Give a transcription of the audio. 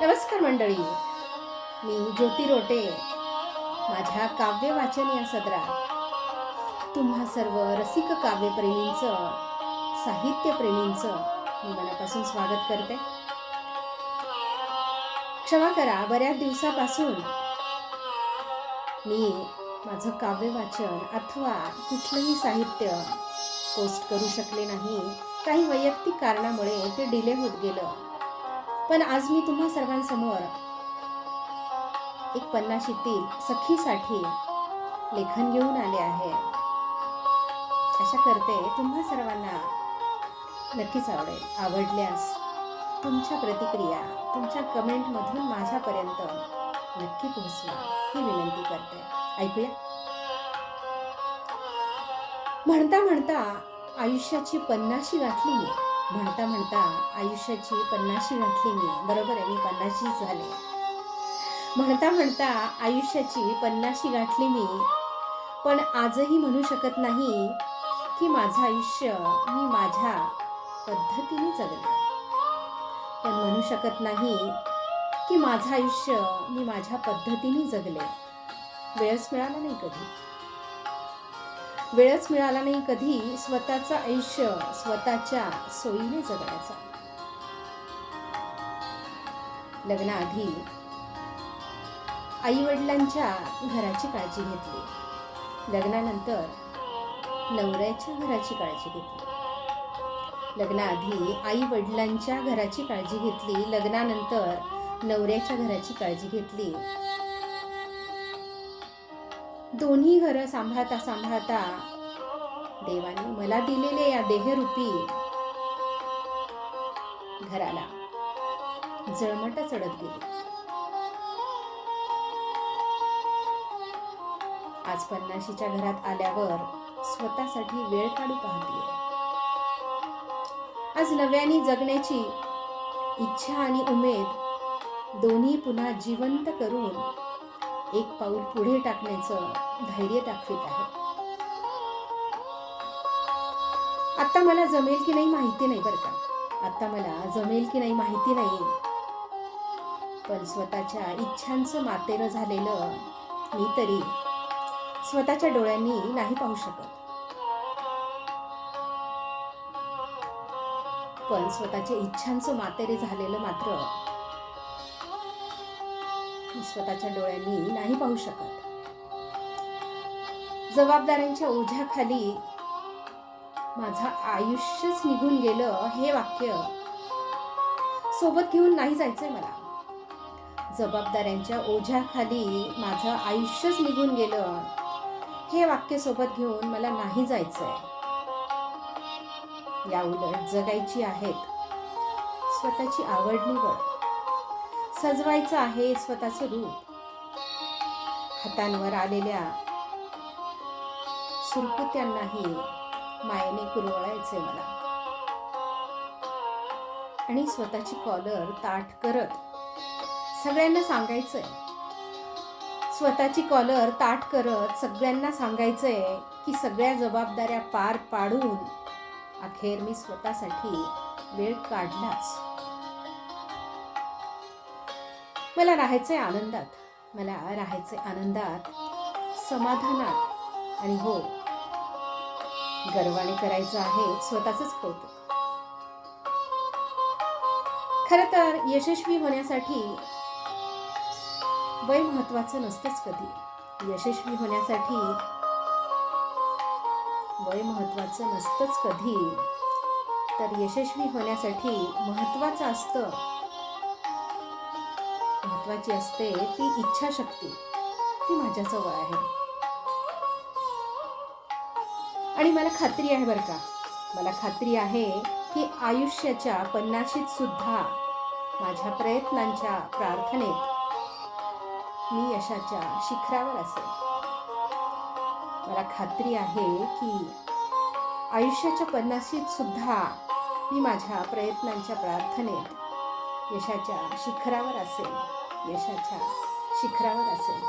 नमस्कार मंडळी, मी ज्योती रोटे. माझ्या काव्य वाचन या सदरात तुम्हा सर्व रसिक काव्यप्रेमींचं, साहित्यप्रेमींचं मी मनापासून स्वागत करते. क्षमा करा, बऱ्याच दिवसापासून मी माझं काव्य वाचन अथवा कुठलंही साहित्य पोस्ट करू शकले नाही. काही वैयक्तिक कारणामुळे ते डिले होत गेलं. पण आज मी तुम्हा सर्वांसमोर एक पन्नाशीतील सखीसाठी लेखन घेऊन आले आहे. आशा करते तुम्हा सर्वांना नक्कीच आवडेल. आवडल्यास तुमच्या प्रतिक्रिया तुमच्या कमेंटमधून माझ्यापर्यंत नक्की पोहोचवा ही विनंती करते. ऐकूया. म्हणता म्हणता आयुष्याची 50शी गाठली मी. म्हणता म्हणता आयुष्याची 50शी गाठली मी. बरोबर आहे, मी 50शीच झाले. म्हणता म्हणता आयुष्याची 50शी गाठली मी, पण आजही म्हणू शकत नाही की माझं आयुष्य मी माझ्या पद्धतीने जगले. पण म्हणू शकत नाही की माझं आयुष्य मी माझ्या पद्धतीने जगले. वेळच मिळाला नाही कधी. वेळच मिळाला नाही कधी स्वतःचं आयुष्य स्वतःच्या सोयीने जगण्याचा. लग्नाआधी आई वडिलांच्या घराची काळजी घेतली. लग्नानंतर नवऱ्याच्या घराची काळजी घेतली. लग्नाआधी आई वडिलांच्या घराची काळजी घेतली. लग्नानंतर नवऱ्याच्या घराची काळजी घेतली. दोन्ही घरं सांभाळता सांभाळता देवाने मला दिलेले या देहरूपी घराला जळमट चढत गेली. आज 50शीच्या घरात आल्यावर स्वतःसाठी वेळ काढू पाहते. आज नव्याने जगण्याची इच्छा आणि उमेद दोन्ही पुन्हा जिवंत करून एक पाऊल पुढे टाकण्याचं धैर्य दाखवित आहे. आता मला जमेल की नाही माहिती नाही बरं का. आता मला जमेल की नाही माहिती नाही, पण स्वतःच्या इच्छांचं मातेरं झालेलं मी तरी स्वतःच्या डोळ्यांनी नाही पाहू शकत. पण स्वतःच्या इच्छांचं मातेरे झालेलं मात्र मी स्वतःच्या डोळ्यांनी नाही पाहू शकत. जबाबदाऱ्यांच्या ओझ्याखाली माझं आयुष्यच निघून गेलं हे वाक्य सोबत घेऊन नाही जायचंय मला. जबाबदाऱ्यांच्या ओझ्याखाली माझं आयुष्यच निघून गेलं हे वाक्य सोबत घेऊन मला नाही जायचंय. या उलट जगायची आहेत स्वतःची आवड निवड. सजवायचं आहे स्वतःचं रूप. हातांवर आलेल्या सुरकुत्यांनाही मायेने कुरवळायचंय मला. आणि स्वतःची कॉलर ताठ करत सगळ्यांना सांगायचंय. स्वतःची कॉलर ताठ करत सगळ्यांना सांगायचंय की सगळ्या जबाबदाऱ्या पार पाडून अखेर मी स्वतःसाठी वेळ काढलाच. मला राहायचंय आनंदात. मला राहायचंय आनंदात, समाधानात. आणि हो, गर्वाने करायचं आहे स्वतःचंच कौतुक. खरं तर यशस्वी होण्यासाठी वय महत्वाचं नसतंच कधी. यशस्वी होण्यासाठी वय महत्वाचं नसतंच कधी. तर यशस्वी होण्यासाठी महत्वाचं असतं, महत्वाची असते ती इच्छाशक्ती. ती माझ्याजवळ आहे. आणि मला खात्री आहे बरं का, मला खात्री आहे की आयुष्याच्या 50शीत सुद्धा माझ्या प्रयत्नांच्या प्रार्थनेत मी यशाच्या शिखरावर असेल. मला खात्री आहे की आयुष्याच्या 50शीत सुद्धा मी माझ्या प्रयत्नांच्या प्रार्थनेत यशाच्या शिखरावर असेल. यशाच्या शिखरावर असेल.